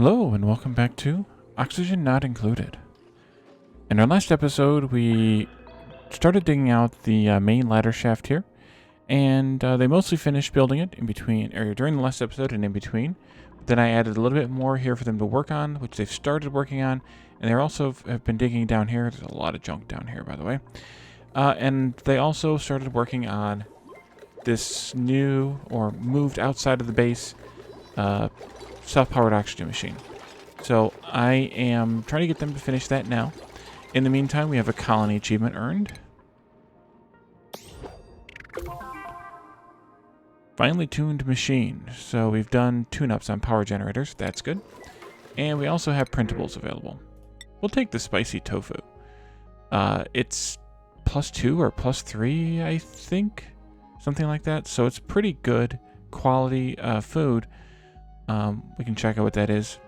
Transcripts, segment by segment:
Hello and welcome back to Oxygen Not Included. In our last episode, we started digging out the main ladder shaft here, and they mostly finished building it in between, or during the last episode and in between. Then I added a little bit more here for them to work on, which they've started working on, and they also have been digging down here. There's a lot of junk down here, by the way. And they also started working on this new, or moved outside of the base, self-powered oxygen machine. So I am trying to get them to finish that now. In the meantime, we have a colony achievement earned. Finely tuned machine. So we've done tune-ups on power generators. That's good. And we also have printables available. We'll take the spicy tofu. It's +2 or +3, I think. Something like that. So it's pretty good quality food. We can check out what that is.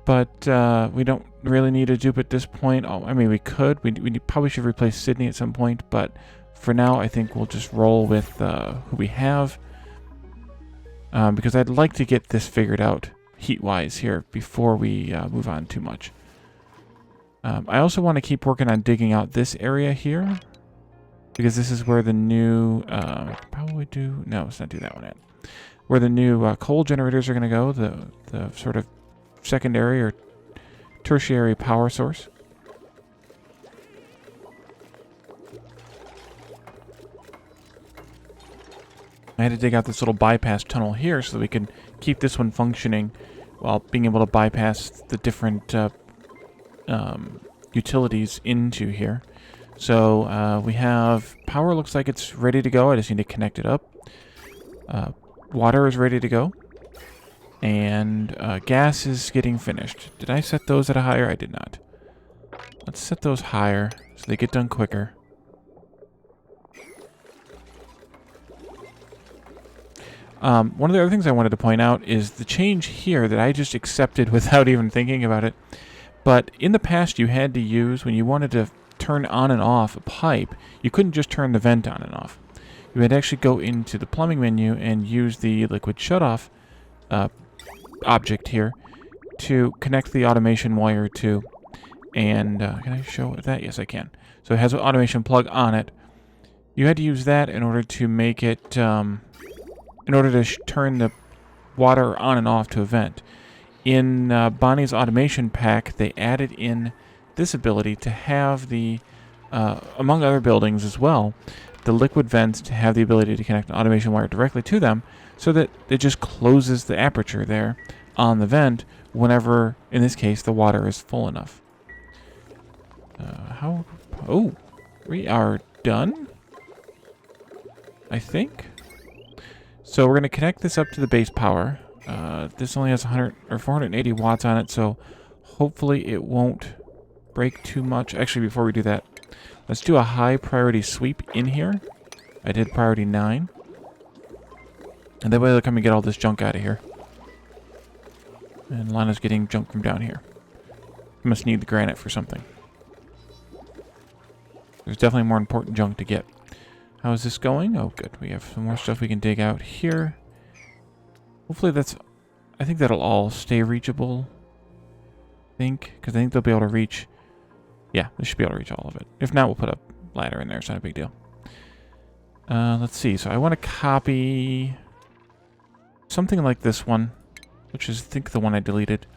But we don't really need a dupe at this point. Oh, I mean, we could. We probably should replace Sydney at some point. But for now, I think we'll just roll with who we have. Because I'd like to get this figured out heat-wise here before we move on too much. I also want to keep working on digging out this area here. Because this is where the new... probably do... No, let's not do that one yet. Where the new coal generators are going to go, the sort of secondary or tertiary power source. I had to dig out this little bypass tunnel here so that we could keep this one functioning while being able to bypass the different utilities into here. So we have power, looks like it's ready to go. I just need to connect it up. Water is ready to go. And gas is getting finished. Did I set those at a higher? I did not. Let's set those higher so they get done quicker. One of the other things I wanted to point out is the change here that I just accepted without even thinking about it. But in the past, you had to use, when you wanted to turn on and off a pipe, you couldn't just turn the vent on and off. You had to actually go into the plumbing menu and use the liquid shutoff object here to connect the automation wire to. And can I show that? Yes, I can. So it has an automation plug on it. You had to use that in order to make it, in order to turn the water on and off to a vent. In Bonnie's automation pack, they added in this ability to have the, among other buildings as well, the liquid vents to have the ability to connect an automation wire directly to them so that it just closes the aperture there on the vent whenever, in this case, the water is full enough. Oh, we are done, I think. So we're going to connect this up to the base power. This only has 100 or 480 watts on it, so hopefully it won't break too much. Actually, before we do that, let's do a high priority sweep in here. I did priority 9. And that way they'll come and get all this junk out of here. And Lana's getting junk from down here. We must need the granite for something. There's definitely more important junk to get. How is this going? Oh, good. We have some more stuff we can dig out here. Hopefully that's... I think that'll all stay reachable. Because I think they'll be able to reach... Yeah, they should be able to reach all of it. If not, we'll put a ladder in there. It's not a big deal. Let's see. So I want to copy something like this one, which is, I think, the one I deleted.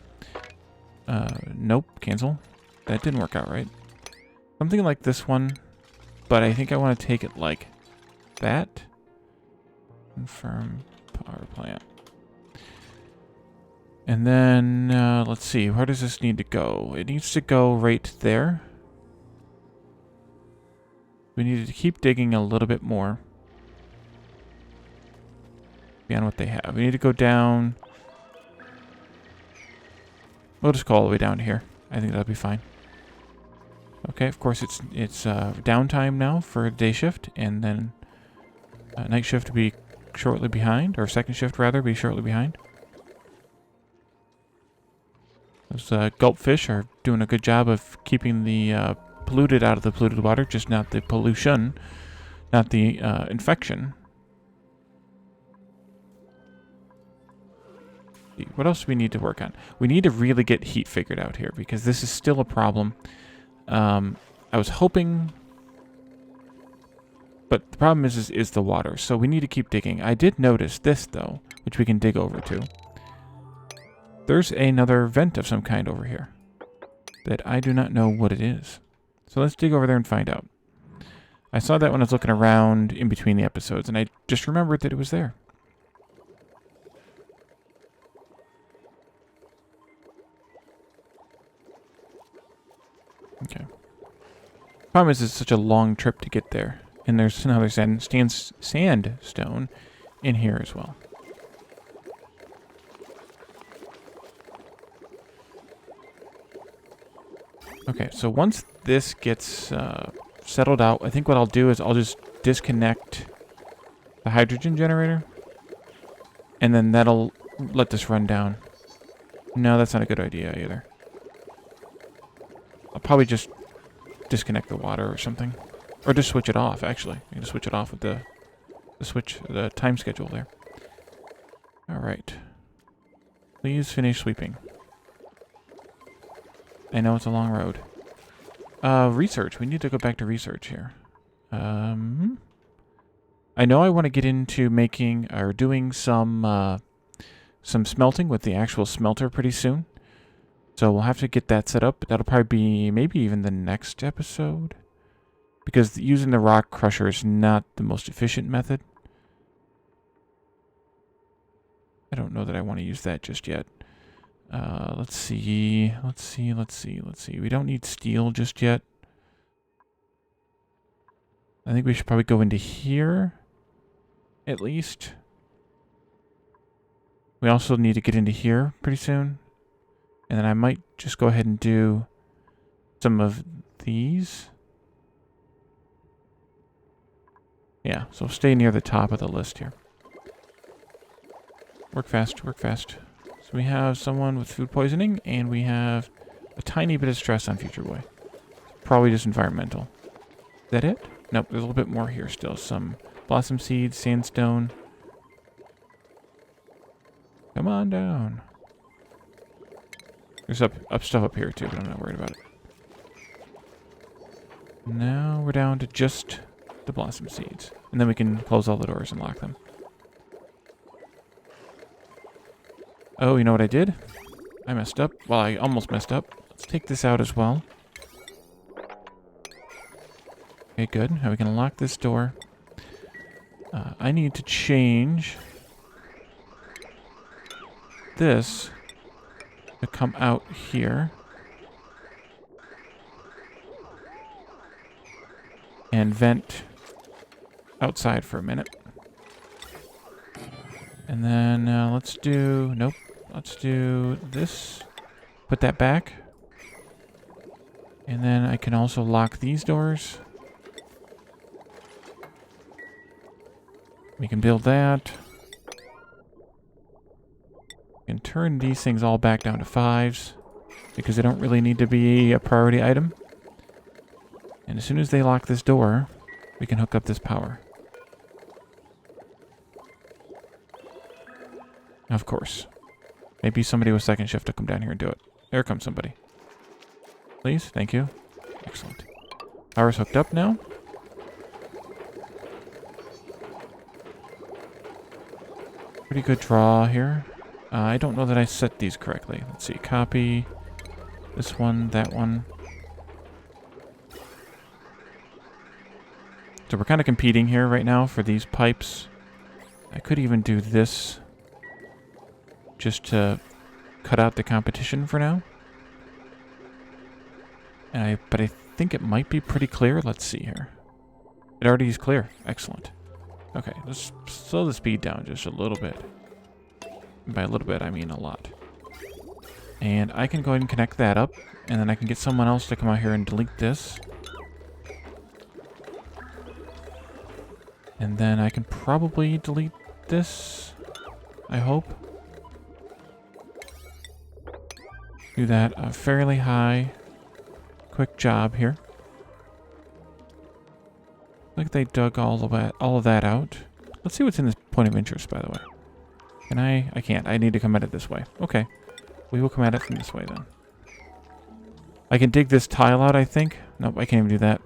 Nope. Cancel. That didn't work out right. Something like this one, but I think I want to take it like that. Confirm power plant. And then, let's see, where does this need to go? It needs to go right there. We need to keep digging a little bit more. Beyond what they have. We need to go down. We'll just go all the way down here. I think that'll be fine. Okay, of course it's downtime now for day shift, and then night shift to be shortly behind, or second shift rather, be shortly behind. Those gulpfish are doing a good job of keeping the polluted out of the polluted water, just not the pollution, not the infection. What else do we need to work on? We need to really get heat figured out here because this is still a problem. I was hoping, but the problem is the water. So we need to keep digging. I did notice this though, which we can dig over to. There's another vent of some kind over here that I do not know what it is. So let's dig over there and find out. I saw that when I was looking around in between the episodes, and I just remembered that it was there. Okay. Problem is, it's such a long trip to get there. And there's another sandstone in here as well. Okay, so once this gets settled out, I think what I'll do is I'll just disconnect the hydrogen generator. And then that'll let this run down. No, that's not a good idea either. I'll probably just disconnect the water or something. Or just switch it off, actually. You can just switch it off with the time schedule there. Alright. Please finish sweeping. I know it's a long road. Research. We need to go back to research here. I know I want to get into making or doing some smelting with the actual smelter pretty soon. So we'll have to get that set up. That'll probably be maybe even the next episode. Because using the rock crusher is not the most efficient method. I don't know that I want to use that just yet. Let's see. We don't need steel just yet. I think we should probably go into here. At least. We also need to get into here pretty soon. And then I might just go ahead and do some of these. Yeah, so stay near the top of the list here. Work fast, work fast. So we have someone with food poisoning, and we have a tiny bit of stress on Future Boy. Probably just environmental. Is that it? Nope, there's a little bit more here still. Some blossom seeds, sandstone. Come on down. There's stuff up here too, but I'm not worried about it. Now we're down to just the blossom seeds. And then we can close all the doors and lock them. Oh, you know what I did? I messed up. Well, I almost messed up. Let's take this out as well. Okay, good. Now we can lock this door. I need to change this to come out here. And vent outside for a minute. And then let's do... Nope. Let's do this. Put that back. And then I can also lock these doors. We can build that. We can turn these things all back down to 5s. Because they don't really need to be a priority item. And as soon as they lock this door, we can hook up this power. Of course. Maybe somebody with second shift will come down here and do it. There comes somebody. Please, thank you. Excellent. Power's hooked up now. Pretty good draw here. I don't know that I set these correctly. Let's see. Copy. This one, that one. So we're kind of competing here right now for these pipes. I could even do this just to cut out the competition for now. But I think it might be pretty clear. Let's see here. It already is clear. Excellent. Okay, let's slow the speed down just a little bit. By a little bit, I mean a lot. And I can go ahead and connect that up, and then I can get someone else to come out here and delete this. And then I can probably delete this, I hope. Do that fairly high. Quick job here. Like they dug all of that out. Let's see what's in this point of interest, by the way. Can I? I can't. I need to come at it this way. Okay. We will come at it from this way then. I can dig this tile out, I think. Nope, I can't even do that.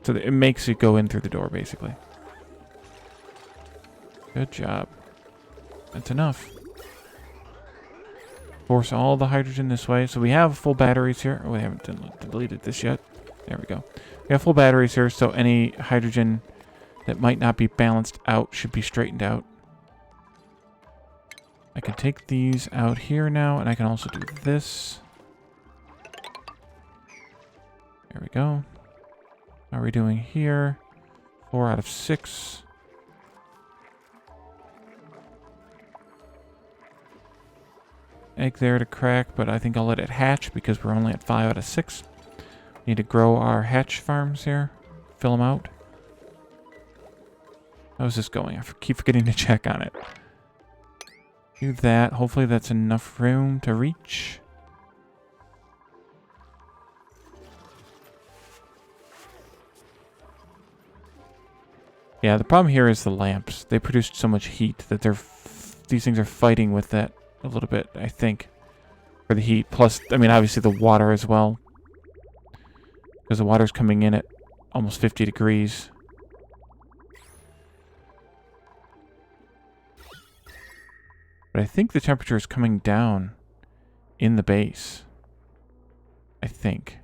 So it makes it go in through the door, basically. Good job. That's enough. Force all the hydrogen this way. So we have full batteries here. Oh, we haven't deleted this yet. There we go. We have full batteries here, so any hydrogen that might not be balanced out should be straightened out. I can take these out here now, and I can also do this. There we go. How are we doing here? 4 out of 6. Egg there to crack, but I think I'll let it hatch because we're only at 5 out of 6. Need to grow our hatch farms here. Fill them out. How's this going? I keep forgetting to check on it. Do that. Hopefully that's enough room to reach. Yeah, the problem here is the lamps. They produced so much heat that these things are fighting with that a little bit, I think, for the heat. Plus, I mean, obviously the water as well, because the water's coming in at almost 50 degrees. But I think the temperature is coming down in the base. I think.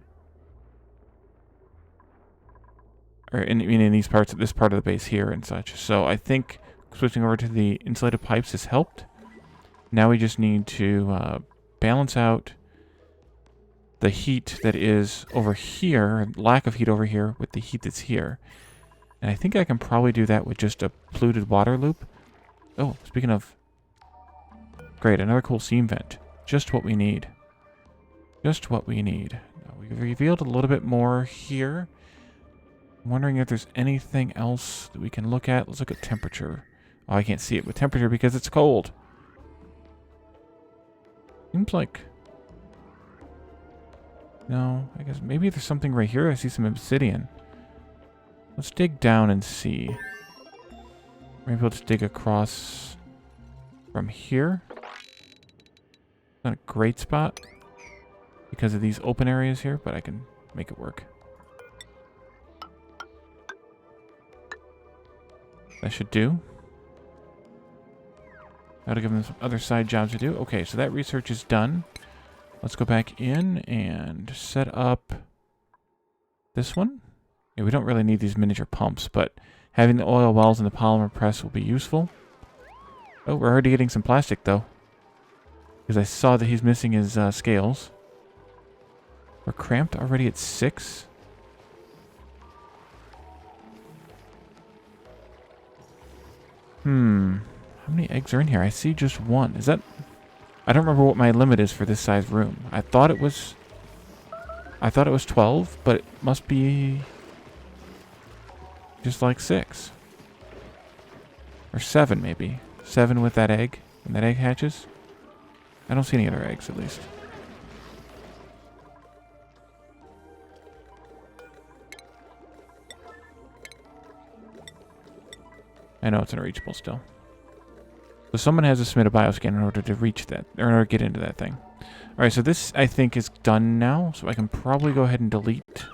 Or in these parts, this part of the base here and such. So I think switching over to the insulated pipes has helped. Now we just need to balance out the heat that is over here, lack of heat over here, with the heat that's here. And I think I can probably do that with just a polluted water loop. Oh, speaking of... Great, another cool seam vent. Just what we need. Just what we need. We've revealed a little bit more here. I'm wondering if there's anything else that we can look at. Let's look at temperature. Oh, I can't see it with temperature because it's cold. Seems like... No, I guess maybe there's something right here. I see some obsidian. Let's dig down and see. Maybe we'll just dig across from here. Not a great spot because of these open areas here, but I can make it work. That should do. Gotta give them some other side jobs to do. Okay, so that research is done. Let's go back in and set up this one. Yeah, we don't really need these miniature pumps, but having the oil wells and the polymer press will be useful. Oh, we're already getting some plastic, though. Because I saw that he's missing his scales. We're cramped already at 6. How many eggs are in here? I see just 1. Is that... I don't remember what my limit is for this size room. I thought it was 12, but it must be just like 6. Or 7, maybe. 7 with that egg. When that egg hatches. I don't see any other eggs, at least. I know it's unreachable still. So someone has to submit a bioscan in order to reach that, or in order to get into that thing. Alright, so this, I think, is done now. So I can probably go ahead and delete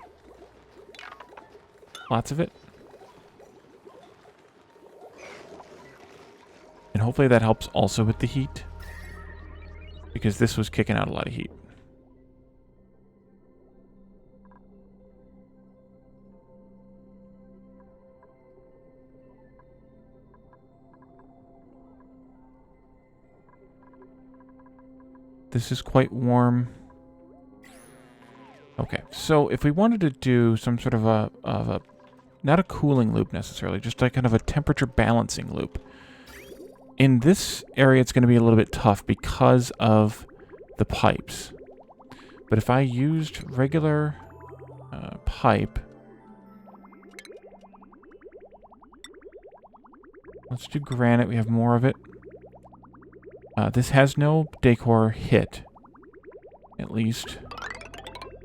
lots of it. And hopefully that helps also with the heat. Because this was kicking out a lot of heat. This is quite warm. Okay, so if we wanted to do some sort of a not a cooling loop necessarily, just like kind of a temperature balancing loop. In this area, it's going to be a little bit tough because of the pipes. But if I used regular pipe, let's do granite. We have more of it. This has no decor hit, at least.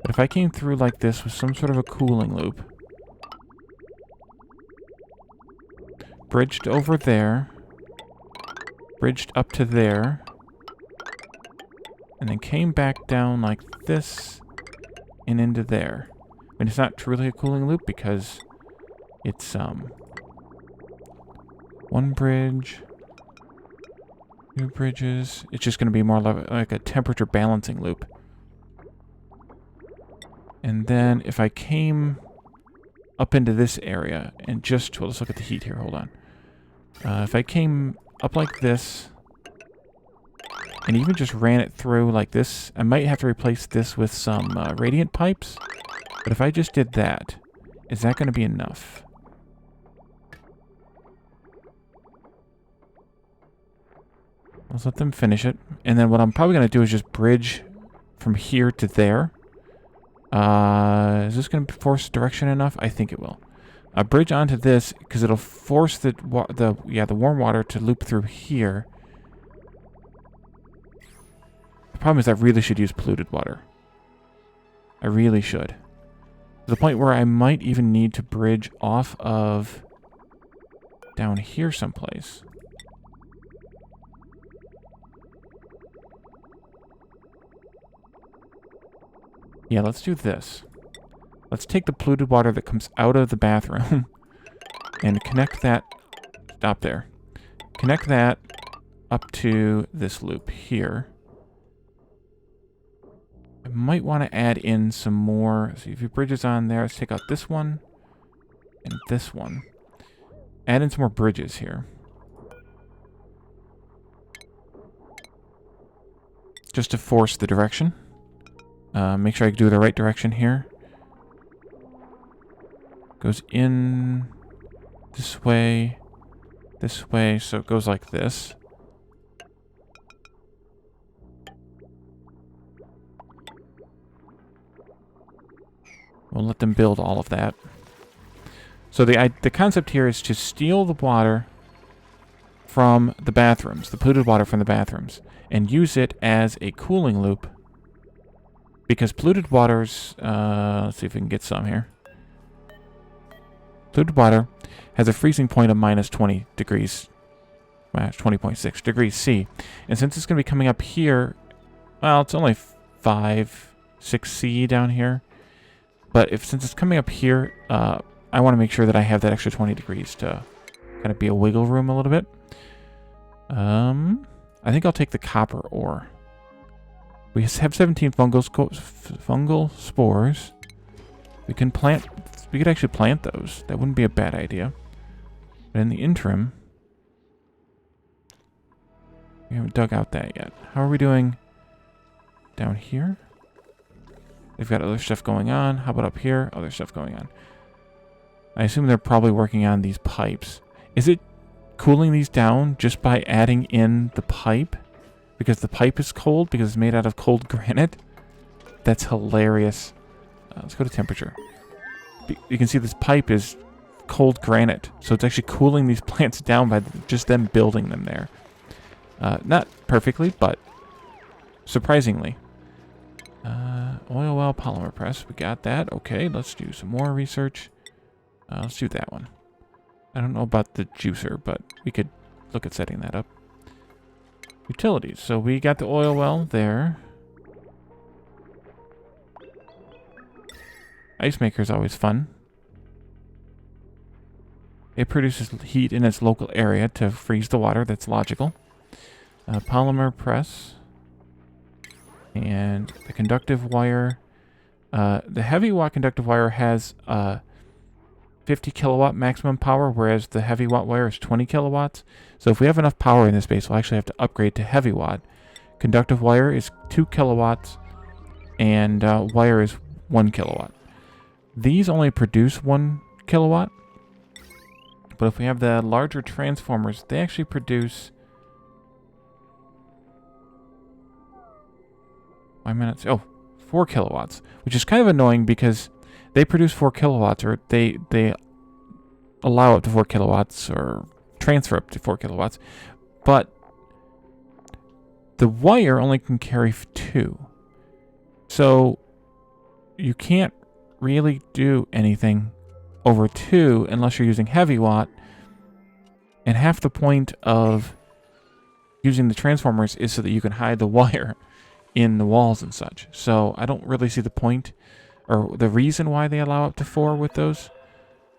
But if I came through like this with some sort of a cooling loop, bridged over there, bridged up to there, and then came back down like this and into there. And it's not truly a cooling loop because it's one bridge, two bridges. It's just going to be more like a temperature balancing loop. And then if I came up into this area and just, well, let's look at the heat here, hold on. If I came up like this and even just ran it through like this, I might have to replace this with some radiant pipes. But if I just did that, is that going to be enough? Let's let them finish it. And then what I'm probably going to do is just bridge from here to there. Is this going to force direction enough? I think it will. Bridge onto this because it'll force the warm water to loop through here. The problem is I really should use polluted water. I really should. To the point where I might even need to bridge off of down here someplace. Yeah, let's do this. Let's take the polluted water that comes out of the bathroom and connect that. Stop there. Connect that up to this loop here. I might want to add in some more. See if your bridges on there. Let's take out this one and this one. Add in some more bridges here. Just to force the direction. Make sure I do the right direction here. Goes in this way, so it goes like this. We'll let them build all of that. So the concept here is to steal the water from the bathrooms, the polluted water from the bathrooms, and use it as a cooling loop. Because polluted waters, let's see if we can get some here. Polluted water has a freezing point of minus 20 degrees, minus 20.6 degrees C. And since it's going to be coming up here, well, it's only 5, 6 C down here. But since it's coming up here, I want to make sure that I have that extra 20 degrees to kind of be a wiggle room a little bit. I think I'll take the copper ore. We have 17 fungal spores. We could actually plant those. That wouldn't be a bad idea. But in the interim, we haven't dug out that yet. How are we doing down here? They've got other stuff going on. How about up here? Other stuff going on. I assume they're probably working on these pipes. Is it cooling these down just by adding in the pipe? Because the pipe is cold? Because it's made out of cold granite? That's hilarious. Let's go to temperature. You can see this pipe is cold granite. So it's actually cooling these plants down by just them building them there. Not perfectly, but surprisingly. Oil well polymer press. We got that. Okay, let's do some more research. Let's do that one. I don't know about the juicer, but we could look at setting that up. Utilities. So we got the oil well there. Ice maker is always fun. It produces heat in its local area to freeze the water. That's logical. Polymer press. And the conductive wire. The heavy watt conductive wire has 50 kilowatt maximum power, whereas the heavy watt wire is 20 kilowatts. So if we have enough power in this base, we'll actually have to upgrade to heavy watt. Conductive wire is 2 kilowatts, and wire is 1 kilowatt. These only produce 1 kilowatt, but if we have the larger transformers, they actually produce... 4 kilowatts, which is kind of annoying because they produce 4 kilowatts, or they allow up to 4 kilowatts, or transfer up to 4 kilowatts, but the wire only can carry 2. So you can't really do anything over 2 unless you're using heavy watt, and half the point of using the transformers is so that you can hide the wire in the walls and such. So I don't really see the point or the reason why they allow up to 4 with those.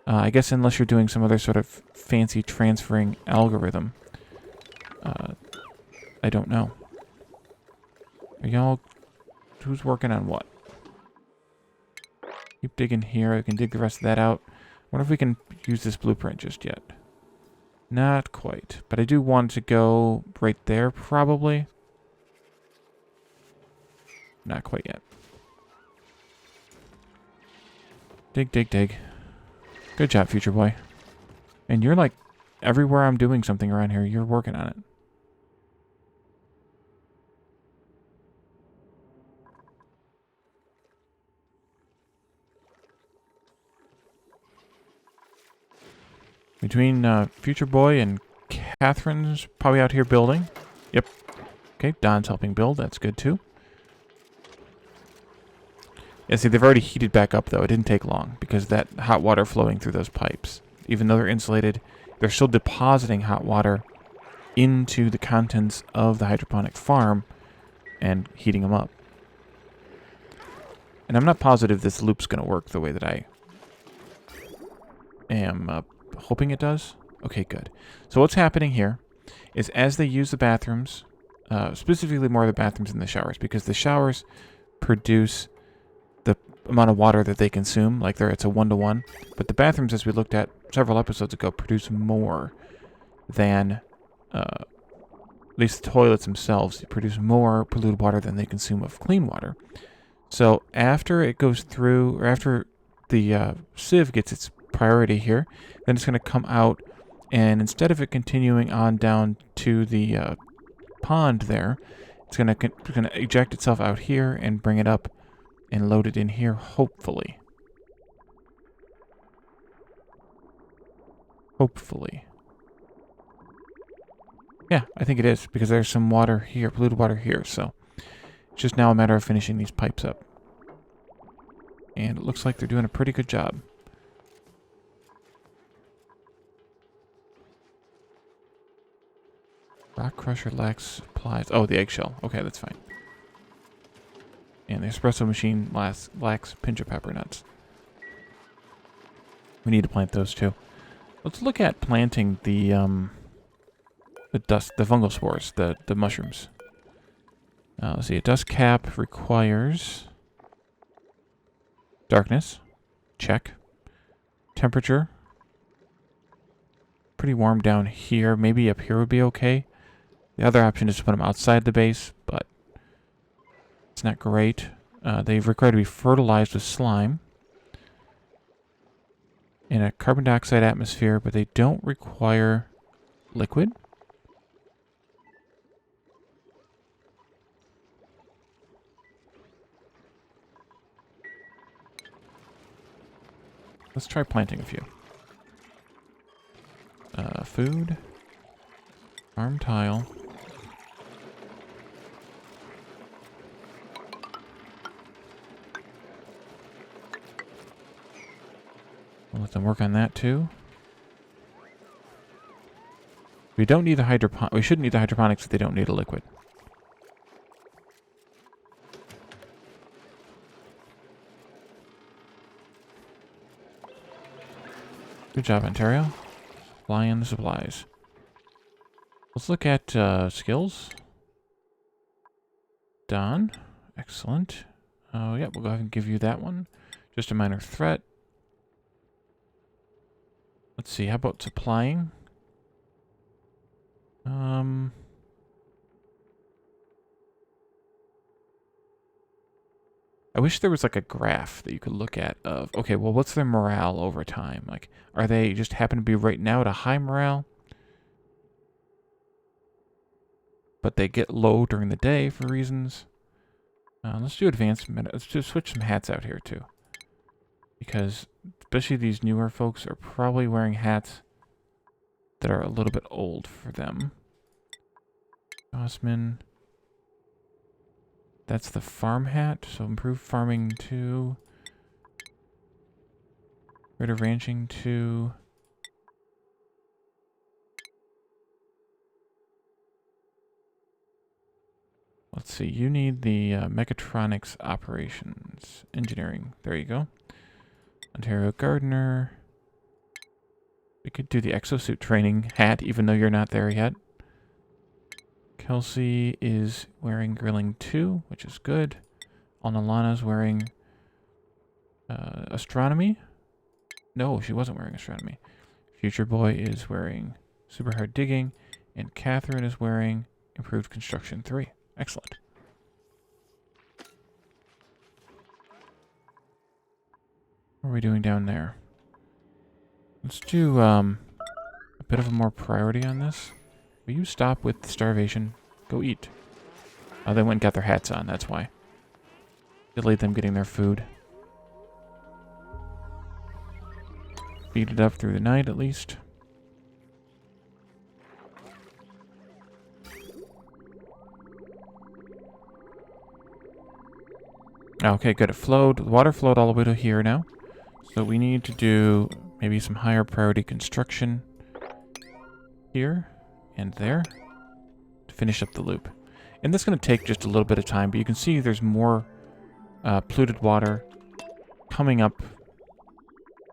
I guess unless you're doing some other sort of fancy transferring algorithm. I don't know. Are y'all... Who's working on what? Keep digging here. I can dig the rest of that out. Wonder if we can use this blueprint just yet. Not quite. But I do want to go right there, probably. Not quite yet. Dig, dig, dig. Good job, future boy. And you're like, everywhere I'm doing something around here, you're working on it. Between Future Boy and Catherine's probably out here building. Yep. Okay, Don's helping build. That's good too. Yeah, see, they've already heated back up, though. It didn't take long because that hot water flowing through those pipes. Even though they're insulated, they're still depositing hot water into the contents of the hydroponic farm and heating them up. And I'm not positive this loop's going to work the way that I am hoping it does. Okay, good. So what's happening here is as they use the bathrooms, specifically more of the bathrooms than the showers, because the showers produce the amount of water that they consume, like it's a 1-to-1. But the bathrooms, as we looked at several episodes ago, produce more than, at least the toilets themselves, produce more polluted water than they consume of clean water. So after it goes through, or after the sieve gets its priority here, then it's going to come out, and instead of it continuing on down to the pond there, it's going to eject itself out here and bring it up and load it in here, hopefully. Hopefully. Yeah, I think it is, because there's some water here, polluted water here, so it's just now a matter of finishing these pipes up. And it looks like they're doing a pretty good job. Rock crusher lacks supplies. Oh, the eggshell. Okay, that's fine. And the espresso machine lacks pinch of pepper nuts. We need to plant those too. Let's look at planting the fungal spores, the mushrooms. Let's see. A dust cap requires darkness. Check. Temperature. Pretty warm down here. Maybe up here would be okay. The other option is to put them outside the base, but it's not great. They've required to be fertilized with slime in a carbon dioxide atmosphere, but they don't require liquid. Let's try planting a few. Food. Farm tile. We'll let them work on that too. We don't need the we shouldn't need the hydroponics if they don't need a liquid. Good job, Ontario. Flying the supplies. Let's look at skills. Done. Excellent. Oh, yeah, we'll go ahead and give you that one. Just a minor threat. Let's see, how about supplying? I wish there was like a graph that you could look at of, okay, well, what's their morale over time? Like, are they just happen to be right now at a high morale? But they get low during the day for reasons. Let's do advanced let's just switch some hats out here too. Because especially these newer folks are probably wearing hats that are a little bit old for them. Osman. That's the farm hat, so improve farming 2. Rid of ranching 2. see. You need the mechatronics operations engineering. There you go. Ontario Gardener. We could do the exosuit training hat, even though you're not there yet. Kelsey is wearing grilling 2, which is good. Alnalana's wearing astronomy. No, she wasn't wearing astronomy. Future Boy is wearing super hard digging. And Catherine is wearing improved construction 3. Excellent. What are we doing down there? Let's do a bit of a more priority on this. Will you stop with starvation? Go eat. Oh, they went and got their hats on, that's why. Delayed them getting their food. Feed it up through the night, at least. Okay, good. It flowed. The water flowed all the way to here now. So we need to do maybe some higher priority construction here and there to finish up the loop. And that's going to take just a little bit of time, but you can see there's more polluted water coming up,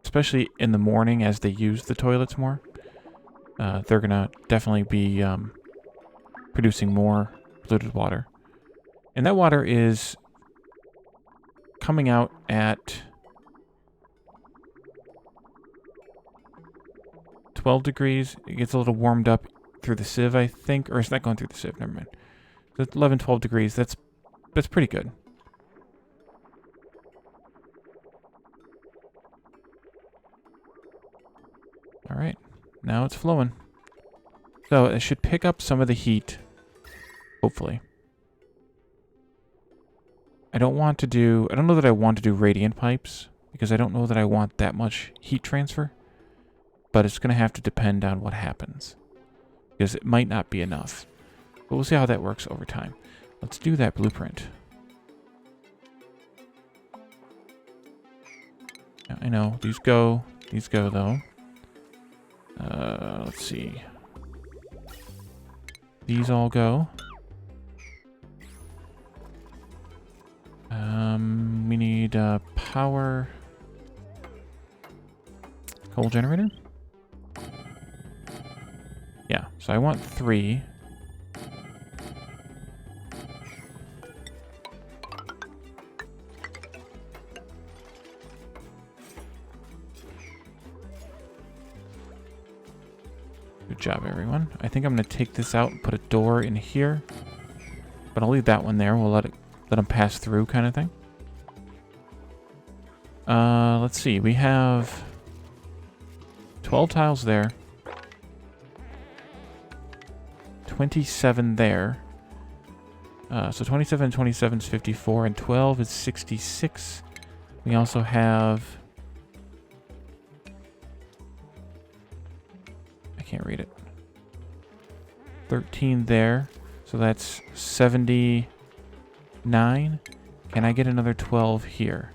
especially in the morning as they use the toilets more. They're going to definitely be producing more polluted water. And that water is coming out at 12 degrees. It gets a little warmed up through the sieve, I think. Or it's not going through the sieve, never mind. So it's 11, 12 degrees. That's pretty good. Alright. Now it's flowing. So it should pick up some of the heat. Hopefully. I don't know that I want to do radiant pipes, because I don't know that I want that much heat transfer. But it's going to have to depend on what happens, because it might not be enough. But we'll see how that works over time. Let's do that blueprint. Now, I know, these go though. Let's see. These all go. We need a power coal generator. Yeah, so I want 3. Good job, everyone. I think I'm going to take this out and put a door in here. But I'll leave that one there. We'll let them pass through kind of thing. Let's see. We have 12 tiles there. 27 there. So 27 and 27 is 54, and 12 is 66. We also have... I can't read it. 13 there. So that's 79. Can I get another 12 here?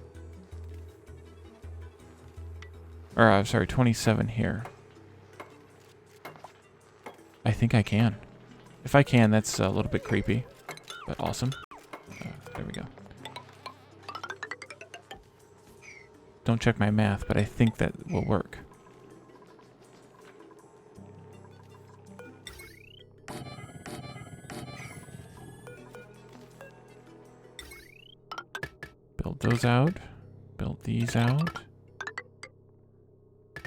Or, I'm sorry, 27 here. I think I can. If I can, that's a little bit creepy, but awesome. There we go. Don't check my math, but I think that will work. Build those out. Build these out.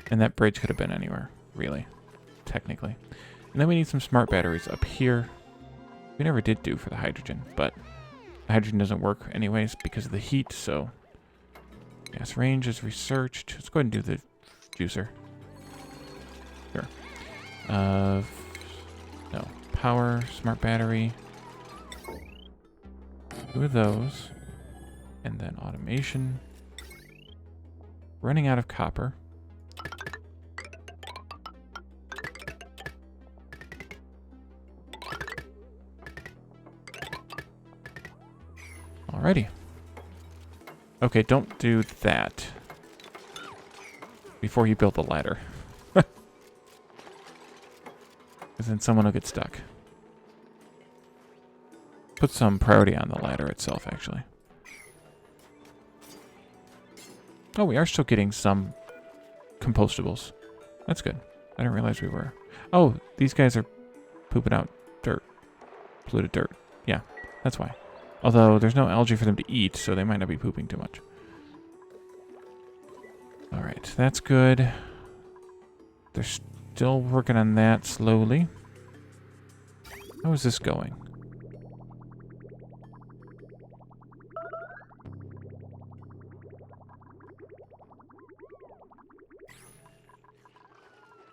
And that bridge could have been anywhere, really, technically. And then we need some smart batteries up here. We never did do for the hydrogen, but the hydrogen doesn't work anyways because of the heat, so... Gas range is researched. Let's go ahead and do the juicer. Sure. No. Power, smart battery. 2 of those. And then automation. Running out of copper. Alrighty. Okay, don't do that before you build the ladder. Because then someone will get stuck. put some priority on the ladder itself, actually. Oh, we are still getting some compostables. That's good. I didn't realize we were. Oh, these guys are pooping out dirt. Polluted dirt. Yeah, that's why. Although there's no algae for them to eat, so they might not be pooping too much. Alright, that's good. They're still working on that slowly. How is this going?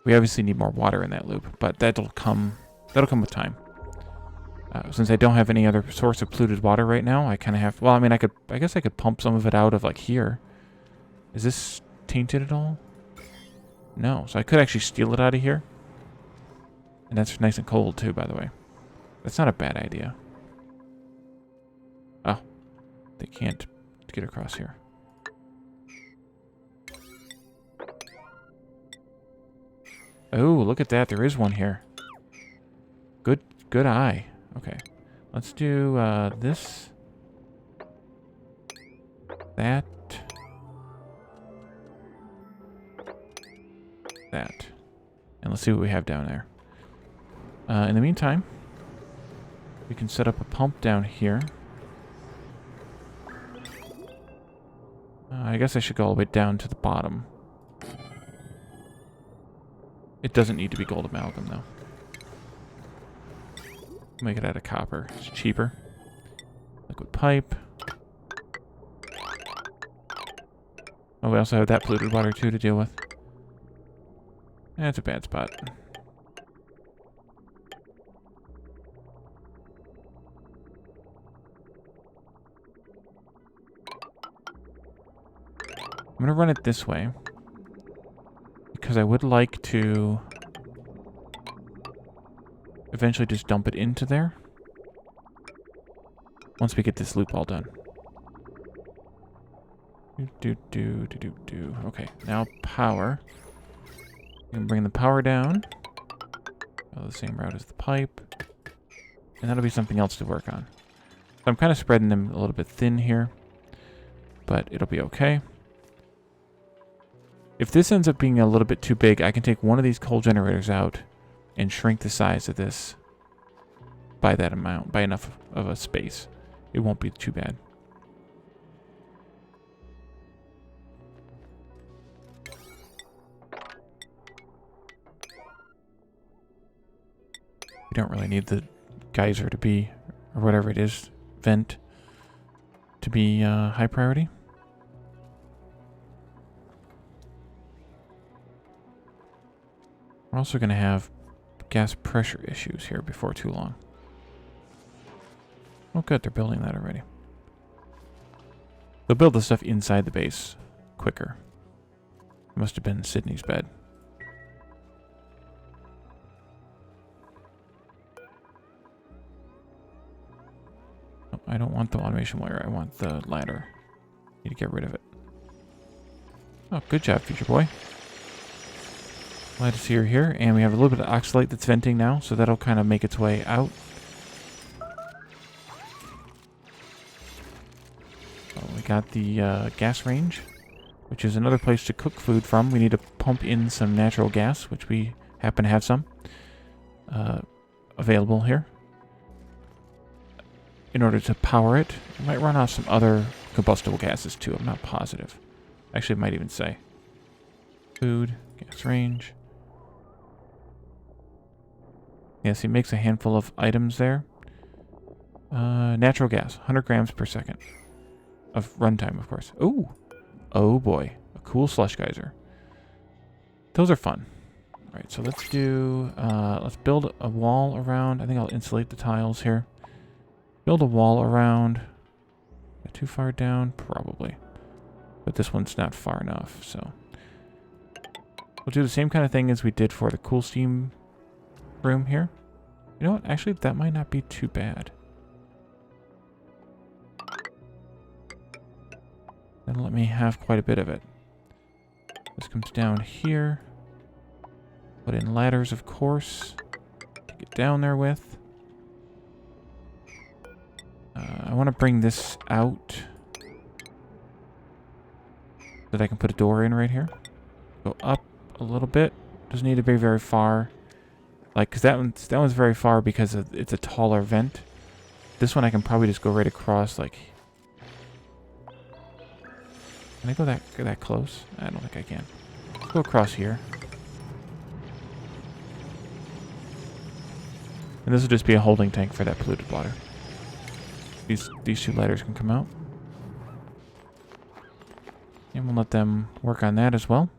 We obviously need more water in that loop, but that'll come with time. Since I don't have any other source of polluted water right now, I kind of have... Well, I mean, I guess I could pump some of it out of, like, here. Is this tainted at all? No. So I could actually steal it out of here. And that's nice and cold, too, by the way. That's not a bad idea. Oh. They can't get across here. Oh, look at that. There is one here. Good eye. Okay. Let's do this. That. That. And let's see what we have down there. In the meantime, we can set up a pump down here. I guess I should go all the way down to the bottom. It doesn't need to be gold amalgam, though. Make it out of copper. It's cheaper. Liquid pipe. Oh, we also have that polluted water, too, to deal with. That's a bad spot. I'm going to run it this way. Because I would like to eventually just dump it into there. Once we get this loop all done. Okay, now power. You can bring the power down. Go the same route as the pipe. And that'll be something else to work on. So I'm kind of spreading them a little bit thin here. But it'll be okay. If this ends up being a little bit too big, I can take one of these coal generators out and shrink the size of this by that amount, by enough of a space. It won't be too bad. We don't really need the geyser to be, or whatever it is, vent, to be high priority. We're also going to have gas pressure issues here before too long. Oh good, they're building that already. They'll build the stuff inside the base quicker. It must have been Sydney's bed. Oh, I don't want the automation wire, I want the ladder. Need to get rid of it. Oh, good job, future boy. Glad to see her here, and we have a little bit of oxalate that's venting now, so that'll kind of make its way out. Oh, we got the gas range, which is another place to cook food from. We need to pump in some natural gas, which we happen to have some available here. In order to power it, we might run off some other combustible gases too. I'm not positive. Actually, it might even say. Food, gas range. Yes, he makes a handful of items there. Natural gas, 100 grams per second. Of runtime, of course. Ooh. Oh boy. A cool slush geyser. Those are fun. Alright, so let's do... let's build a wall around... I think I'll insulate the tiles here. Build a wall around... Too far down? Probably. But this one's not far enough, so... We'll do the same kind of thing as we did for the cool steam room here. You know what? Actually, that might not be too bad. That'll let me have quite a bit of it. This comes down here. Put in ladders, of course, to get down there with. I want to bring this out so that I can put a door in right here. Go up a little bit. Doesn't need to be very far. Like, because that one's very far because it's a taller vent. This one I can probably just go right across, like... Can I go that close? I don't think I can. Let's go across here. And this will just be a holding tank for that polluted water. These two ladders can come out. And we'll let them work on that as well.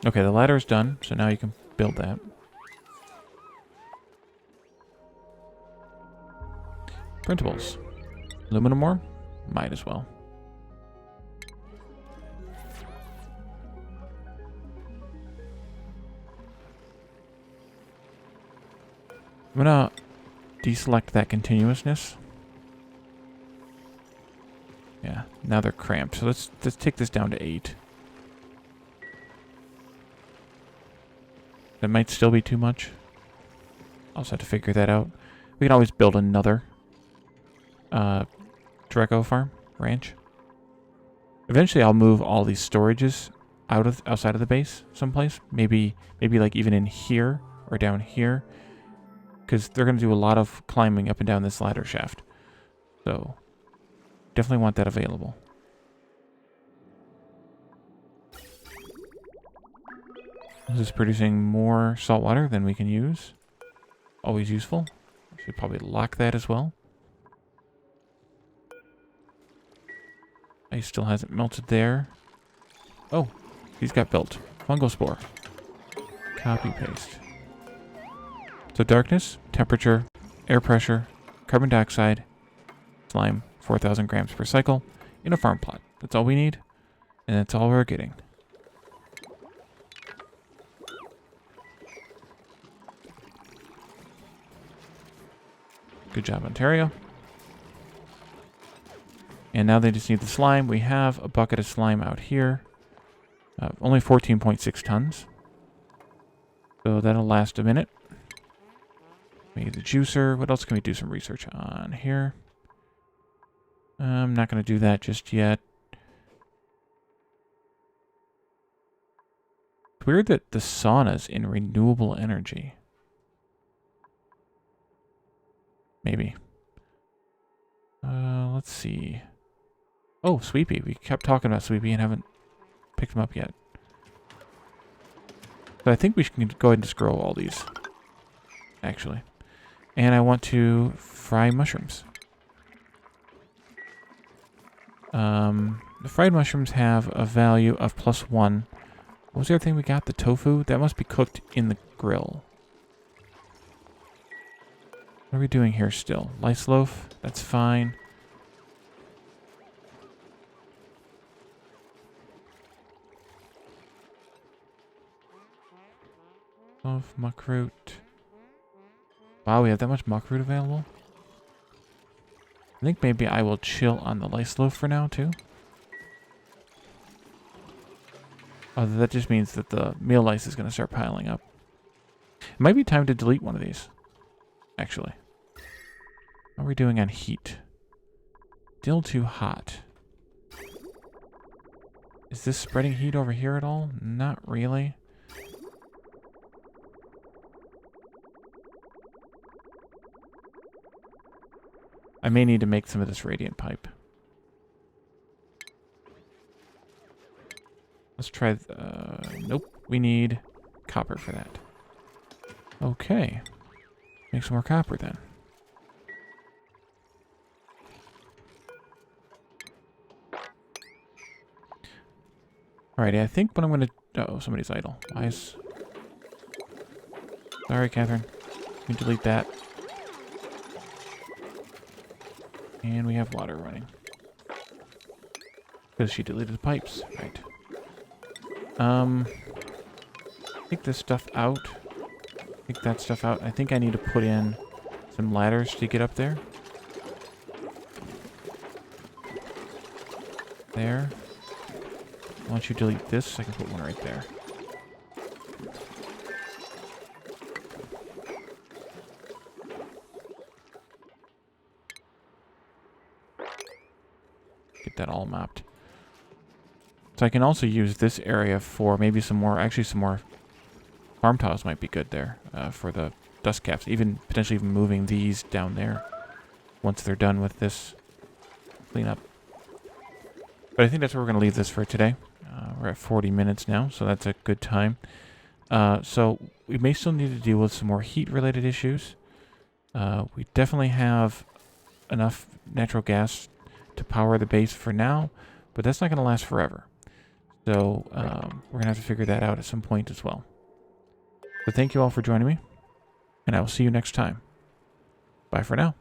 Okay, the ladder is done, so now you can build that. Printables. Aluminum ore? Might as well. I'm gonna deselect that continuousness. Yeah, now they're cramped. So let's take this down to 8. That might still be too much. I'll also have to figure that out. We can always build another Draco farm ranch. Eventually I'll move all these storages outside of the base someplace. Maybe like even in here or down here. Because they're going to do a lot of climbing up and down this ladder shaft. So, definitely want that available. This is producing more salt water than we can use. Always useful. Should probably lock that as well. Ice still hasn't melted there. Oh, these got built. Fungal spore. Copy paste. So darkness, temperature, air pressure, carbon dioxide, slime, 4,000 grams per cycle in a farm plot. That's all we need, and that's all we're getting. Good job, Ontario. And now they just need the slime. We have a bucket of slime out here. Only 14.6 tons. So that'll last a minute. We need the juicer. What else can we do some research on here? I'm not going to do that just yet. It's weird that the sauna's in renewable energy. Maybe. Let's see. Oh, Sweepy. We kept talking about Sweepy and haven't picked him up yet. So I think we can go ahead and just grow all these. Actually. And I want to fry mushrooms. The fried mushrooms have a value of +1. What was the other thing we got? The tofu? That must be cooked in the grill. What are we doing here still? Lice loaf? That's fine. Loaf, muckroot. Wow, we have that much muckroot available? I think maybe I will chill on the lice loaf for now, too. Oh, that just means that the meal lice is going to start piling up. It might be time to delete one of these, actually. How are we doing on heat? Still too hot. Is this spreading heat over here at all? Not really. I may need to make some of this radiant pipe. Let's try... nope. We need copper for that. Okay. Make some more copper then. Alrighty, I think what I'm going to... Oh, somebody's idle. Why is... Sorry, Catherine. You can delete that. And we have water running. Because she deleted the pipes. Right. Take this stuff out. Take that stuff out. I think I need to put in some ladders to get up there. There. Once you delete this, I can put one right there. get that all mapped. So I can also use this area for maybe some more, actually some more farm tiles might be good there for the dust caps. Even potentially even moving these down there once they're done with this cleanup. But I think that's where we're going to leave this for today. We're at 40 minutes now, so that's a good time. So we may still need to deal with some more heat-related issues. We definitely have enough natural gas to power the base for now, but that's not going to last forever. So we're going to have to figure that out at some point as well. So thank you all for joining me, and I will see you next time. Bye for now.